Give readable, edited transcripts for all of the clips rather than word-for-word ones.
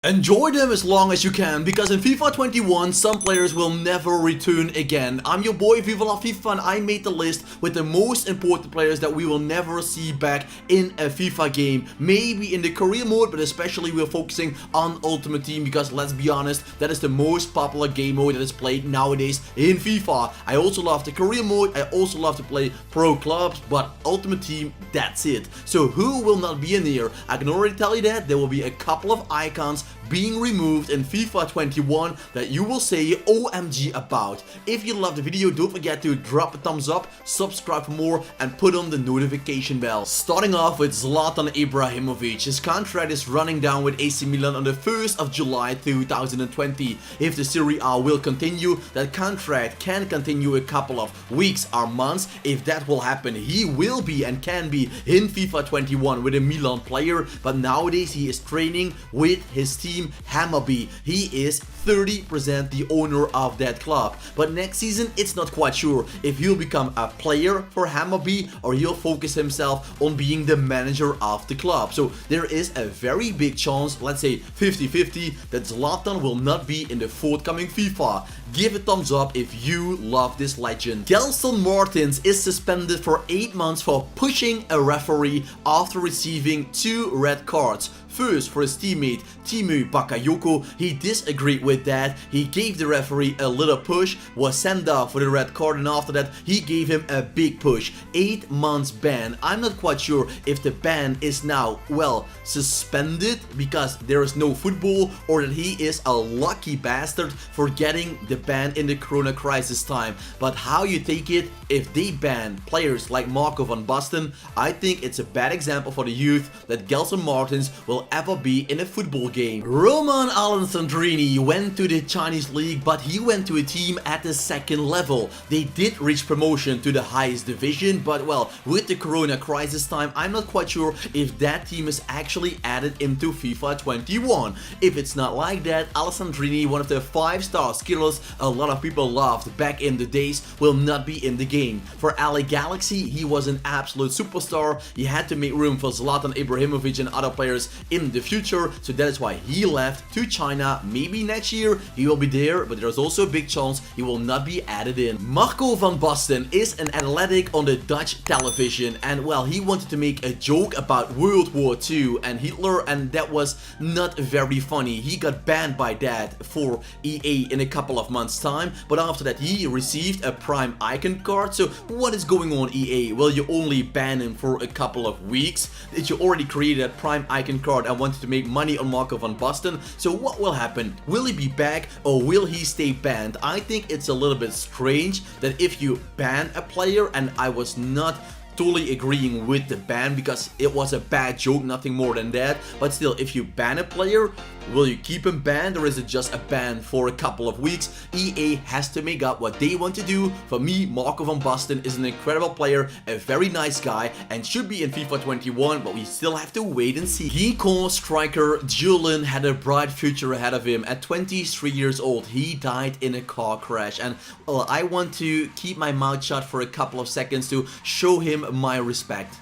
Enjoy them as long as you can, because in FIFA 21 some players will never return again. I'm your boy Viva La FIFA and I made the list with the most important players that we will never see back in a FIFA game. Maybe in the career mode, but especially we're focusing on Ultimate Team because let's be honest, that is the most popular game mode that is played nowadays in FIFA. I also love the career mode, I also love to play pro clubs, but Ultimate Team, that's it. So who will not be in here? I can already tell you that there will be a couple of icons being removed in FIFA 21 that you will say OMG about. If you love the video, don't forget to drop a thumbs up, subscribe for more, and put on the notification bell. Starting off with Zlatan Ibrahimovic. His contract is running down with AC Milan on the 1st of July 2020. If the Serie A will continue, that contract can continue a couple of weeks or months. If that will happen, he will be and can be in FIFA 21 with a Milan player, but nowadays he is training with his team Hammarby. He is 30% the owner of that club, but next season it's not quite sure if he'll become a player for Hammarby or he'll focus himself on being the manager of the club. So there is a very big chance, let's say 50-50, that Zlatan will not be in the forthcoming FIFA. Give a thumbs up if you love this legend. Gelson Martins is suspended for 8 months for pushing a referee after receiving 2 red cards. First, for his teammate Timu Bakayoko, he disagreed with that. He gave the referee a little push, was sent off for the red card, and after that he gave him a big push. 8 months ban. I'm not quite sure if the ban is now, well, suspended because there is no football, or that he is a lucky bastard for getting the ban in the Corona crisis time. But how you take it, if they ban players like Marco van Basten, I think it's a bad example for the youth that Gelson Martins will ever be in a football game. Allison Trini went to the Chinese league, but he went to a team at the 2nd level. They did reach promotion to the highest division, but well, with the Corona crisis time, I'm not quite sure if that team is actually added into FIFA 21. If it's not like that, Allison Trini, one of the 5-star skillers a lot of people loved back in the days, will not be in the game. For LA Galaxy, he was an absolute superstar. He had to make room for Zlatan Ibrahimovic and other players in the future, so that is why he left to China. Maybe next year he will be there, but there's also a big chance he will not be added in. Marco van Basten is an athletic on the Dutch television, and well, he wanted to make a joke about World War II and Hitler, and that was not very funny. He got banned by that for EA in a couple of months time, but after that he received a Prime Icon card. So what is going on, EA? Well, you only ban him for a couple of weeks. Did you already create a Prime Icon card and wanted to make money on Marco van Basten? So what will happen? Will he be back or will he stay banned? I think it's a little bit strange that if you ban a player, and I was not totally agreeing with the ban because it was a bad joke, nothing more than that, but still, if you ban a player, will you keep him banned or is it just a ban for a couple of weeks? EA has to make up what they want to do. For me, Marco van Basten is an incredible player, a very nice guy, and should be in FIFA 21, but we still have to wait and see. Geekon striker Julian had a bright future ahead of him. At 23 years old, he died in a car crash, and well, I want to keep my mouth shut for a couple of seconds to show him my respect.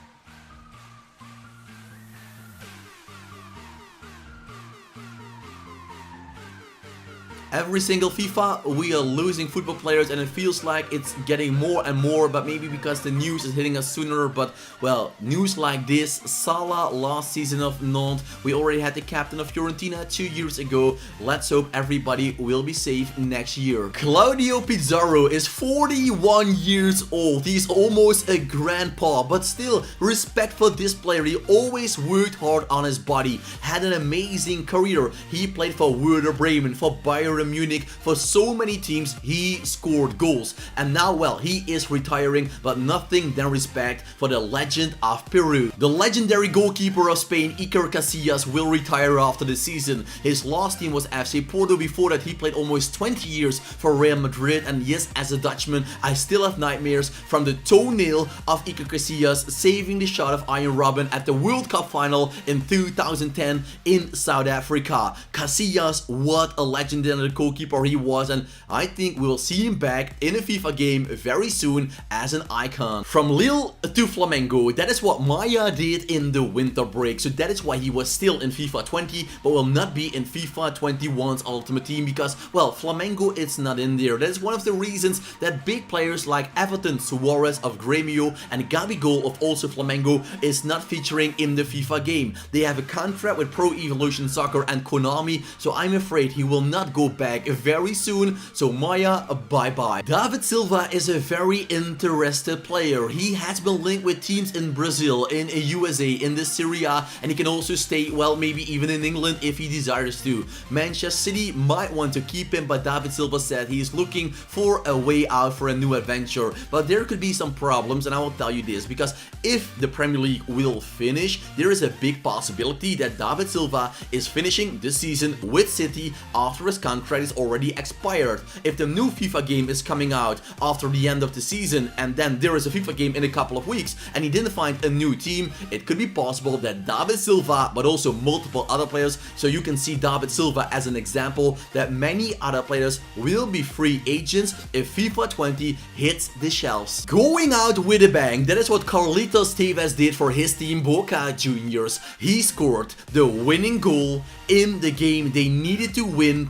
Every single FIFA, we are losing football players, and it feels like it's getting more and more, but maybe because the news is hitting us sooner. But well, news like this, Salah last season of Nantes, we already had the captain of Fiorentina 2 years ago. Let's hope everybody will be safe next year. Claudio Pizarro is 41 years old. He's almost a grandpa, but still, respect for this player. He always worked hard on his body, had an amazing career. He played for Werder Bremen, for Bayern Munich, for so many teams. He scored goals, and now, well, he is retiring, but nothing than respect for the legend of Peru. The legendary goalkeeper of Spain, Iker Casillas, will retire after the season. His last team was FC Porto. Before that, he played almost 20 years for Real Madrid, and yes, as a Dutchman, I still have nightmares from the toenail of Iker Casillas saving the shot of Iron Robin at the World Cup final in 2010 in South Africa. Casillas, what a legendary talented goalkeeper he was, and I think we'll see him back in a FIFA game very soon as an icon. From Lille to Flamengo, that is what Maya did in the winter break, so that is why he was still in FIFA 20 but will not be in FIFA 21's Ultimate Team because, well, Flamengo is not in there. That is one of the reasons that big players like Everton, Suarez of Grêmio and Gabigol of also Flamengo is not featuring in the FIFA game. They have a contract with Pro Evolution Soccer and Konami, so I'm afraid he will not go back very soon. So Maya, bye bye. David Silva is a very interested player. He has been linked with teams in Brazil, in USA, in the Serie A, and he can also stay, well, maybe even in England if he desires to. Manchester City might want to keep him, but David Silva said he is looking for a way out for a new adventure. But there could be some problems, and I will tell you this, because if the Premier League will finish, there is a big possibility that David Silva is finishing this season with City after his contract is already expired. If the new FIFA game is coming out after the end of the season and then there is a FIFA game in a couple of weeks and he didn't find a new team, it could be possible that David Silva, but also multiple other players, so you can see David Silva as an example, that many other players will be free agents if FIFA 20 hits the shelves. Going out with a bang, that is what Carlitos Tevez did for his team Boca Juniors. He scored the winning goal in the game they needed to win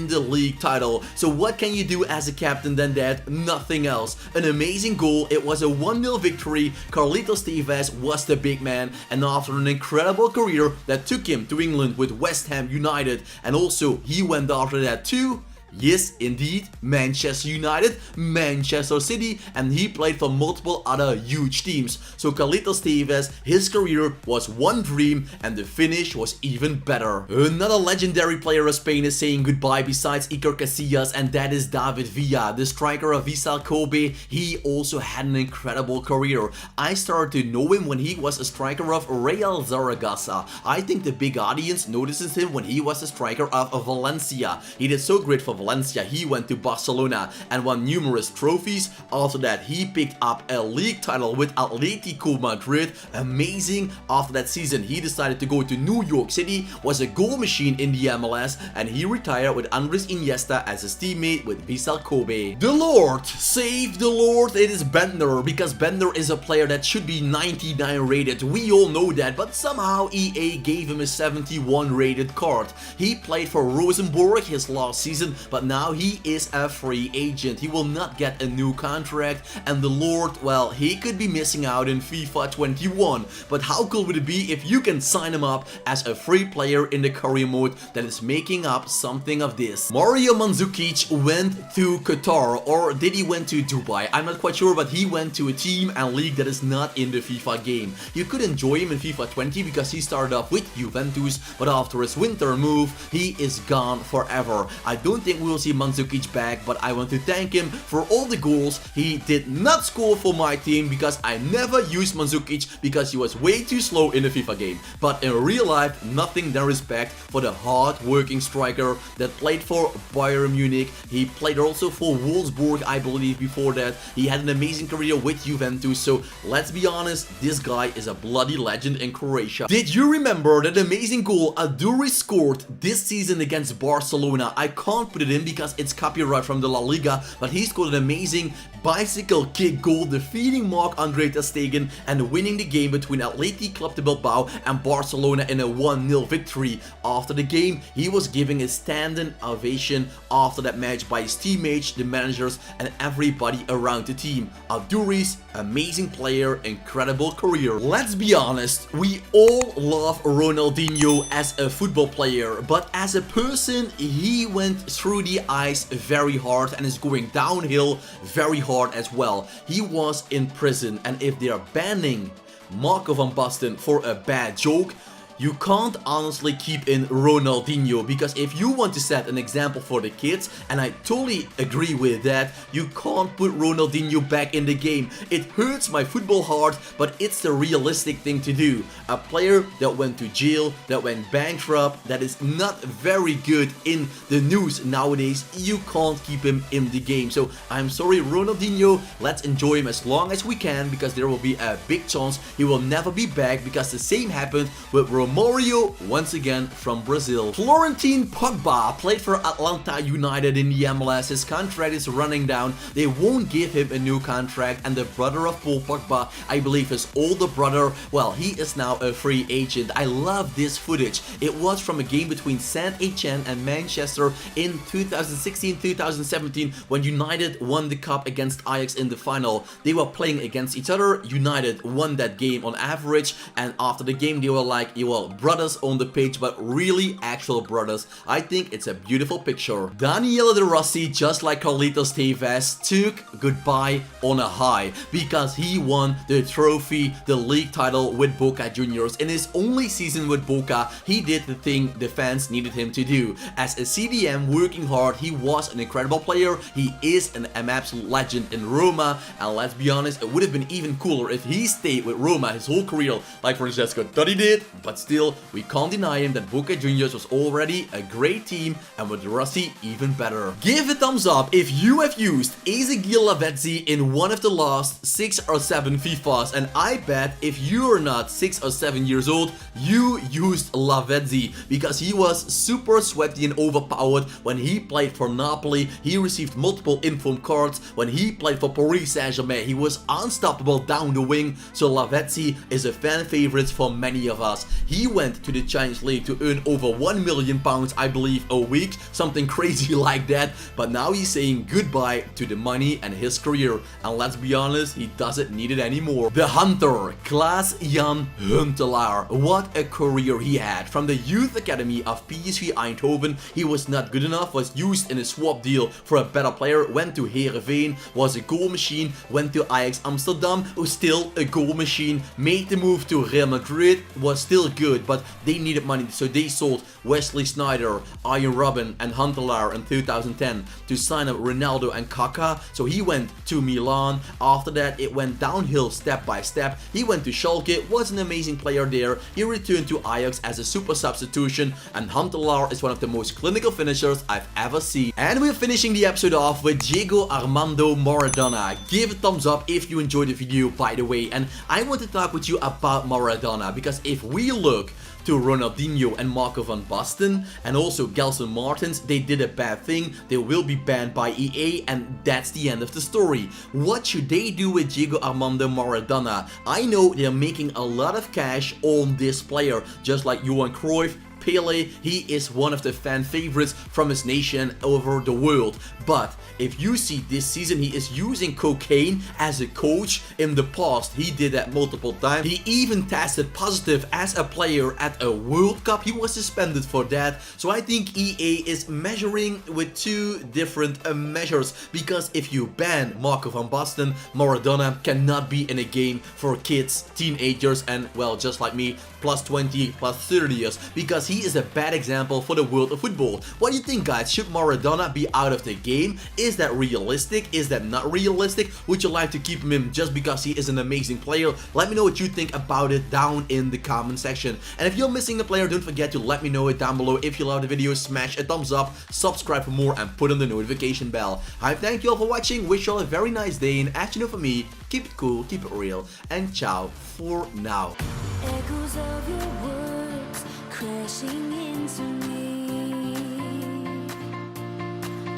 the league title. So what can you do as a captain than that? Nothing else. An amazing goal. It was a 1-0 victory. Carlitos Tevez was the big man, and after an incredible career that took him to England with West Ham United, and also he went after that too, yes, indeed, Manchester United, Manchester City, and he played for multiple other huge teams. So Carlitos Tevez, his career was one dream and the finish was even better. Another legendary player of Spain is saying goodbye besides Iker Casillas, and that is David Villa, the striker of Vissel Kobe. He also had an incredible career. I started to know him when he was a striker of Real Zaragoza. I think the big audience notices him when he was a striker of Valencia. He did so great for Valencia. He went to Barcelona and won numerous trophies. After that, he picked up a league title with Atletico Madrid. Amazing. After that season, he decided to go to New York City, was a goal machine in the MLS, and he retired with Andres Iniesta as his teammate with Vissel Kobe. The Lord, save the Lord, it is Bender, because Bender is a player that should be 99 rated. We all know that, but somehow EA gave him a 71 rated card. He played for Rosenborg his last season, but now he is a free agent. He will not get a new contract, and the Lord, well, he could be missing out in FIFA 21. But how cool would it be if you can sign him up as a free player in the career mode that is making up something of this? Mario Mandzukic went to Qatar, or did he went to Dubai? I'm not quite sure, but he went to a team and league that is not in the FIFA game. You could enjoy him in FIFA 20 because he started off with Juventus, but after his winter move, he is gone forever. I don't think we will see Mandzukic back, but I want to thank him for all the goals. He did not score for my team because I never used Mandzukic because he was way too slow in the FIFA game. But in real life, nothing than respect for the hard-working striker that played for Bayern Munich. He played also for Wolfsburg, I believe, before that. He had an amazing career with Juventus, so let's be honest, this guy is a bloody legend in Croatia. Did you remember that amazing goal Aduri scored this season against Barcelona? I can't put it in because it's copyright from the La Liga, but he scored an amazing bicycle kick goal defeating Marc-Andre ter Stegen and winning the game between Athletic Club de Bilbao and Barcelona in a 1-0 victory. After the game, he was giving a standing ovation after that match by his teammates, the managers, and everybody around the team. Aduri's amazing player, incredible career. Let's be honest, we all love Ronaldinho as a football player, but as a person, he went through the ice very hard and is going downhill very hard as well. He was in prison, and if they are banning Marco van Basten for a bad joke, you can't honestly keep in Ronaldinho, because if you want to set an example for the kids, and I totally agree with that, you can't put Ronaldinho back in the game. It hurts my football heart, but it's the realistic thing to do. A player that went to jail, that went bankrupt, that is not very good in the news nowadays, you can't keep him in the game. So I'm sorry, Ronaldinho, let's enjoy him as long as we can, because there will be a big chance he will never be back, because the same happened with Romario Mario, once again from Brazil. Florentine Pogba played for Atlanta United in the MLS. His contract is running down. They won't give him a new contract, and the brother of Paul Pogba, I believe his older brother, well, he is now a free agent. I love this footage. It was from a game between Saint-Etienne and Manchester in 2016-2017 when United won the cup against Ajax in the final. They were playing against each other. United won that game on average, and after the game they were like, well, brothers on the pitch, but really actual brothers. I think it's a beautiful picture. Daniele De Rossi, just like Carlitos Tevez, took goodbye on a high because he won the trophy, the league title with Boca Juniors. In his only season with Boca, he did the thing the fans needed him to do. As a CDM working hard, he was an incredible player. He is an absolute legend in Roma, and let's be honest, it would have been even cooler if he stayed with Roma his whole career, like Francesco Totti did, but still, we can't deny him that Boca Juniors was already a great team, and with De Rossi, even better. Give a thumbs up if you have used Ezequiel Lavezzi in one of the last 6 or 7 FIFAs, and I bet if you are not 6 or 7 years old, you used Lavezzi, because he was super sweaty and overpowered when he played for Napoli. He received multiple inform cards. When he played for Paris Saint-Germain, he was unstoppable down the wing, so Lavezzi is a fan favorite for many of us. He went to the Chinese League to earn over £1 million, I believe, a week, something crazy like that, but now he's saying goodbye to the money and his career, and let's be honest, he doesn't need it anymore. The Hunter, Klaas-Jan Huntelaar, what a career he had. From the youth academy of PSV Eindhoven, he was not good enough, was used in a swap deal for a better player, went to Heerenveen, was a goal machine, went to Ajax Amsterdam, was still a goal machine, made the move to Real Madrid, was still good, but they needed money, so they sold Wesley Sneijder, Arjen Robben and Huntelaar in 2010 to sign up Ronaldo and Kaká, so he went to Milan. After that, it went downhill step by step. He went to Schalke, was an amazing player there. He returned to Ajax as a super substitution, and Huntelaar is one of the most clinical finishers I've ever seen. And we're finishing the episode off with Diego Armando Maradona. Give a thumbs up if you enjoyed the video, by the way, and I want to talk with you about Maradona, because if we look to Ronaldinho and Marco van Basten and also Gelson Martins, they did a bad thing. They will be banned by EA, and that's the end of the story. What should they do with Diego Armando Maradona? I know they're making a lot of cash on this player, just like Johan Cruyff, Pele. He is one of the fan favorites from his nation over the world. But if you see this season, he is using cocaine as a coach. In the past, he did that multiple times. He even tested positive as a player at a World Cup. He was suspended for that. So I think EA is measuring with two different measures, because if you ban Marco van Basten, Maradona cannot be in a game for kids, teenagers, and, well, just like me, plus 20, plus 30 years, because he is a bad example for the world of football. What do you think, guys? Should Maradona be out of the game? Is that realistic? Is that not realistic? Would you like to keep him in just because he is an amazing player? Let me know what you think about it down in the comment section. And if you're missing a player, don't forget to let me know it down below. If you love the video, smash a thumbs up, subscribe for more, and put on the notification bell. I thank you all for watching, wish you all a very nice day, and as you know, for me, keep it cool, keep it real, and ciao for now. Echoes of your words crashing into me,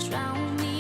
drown me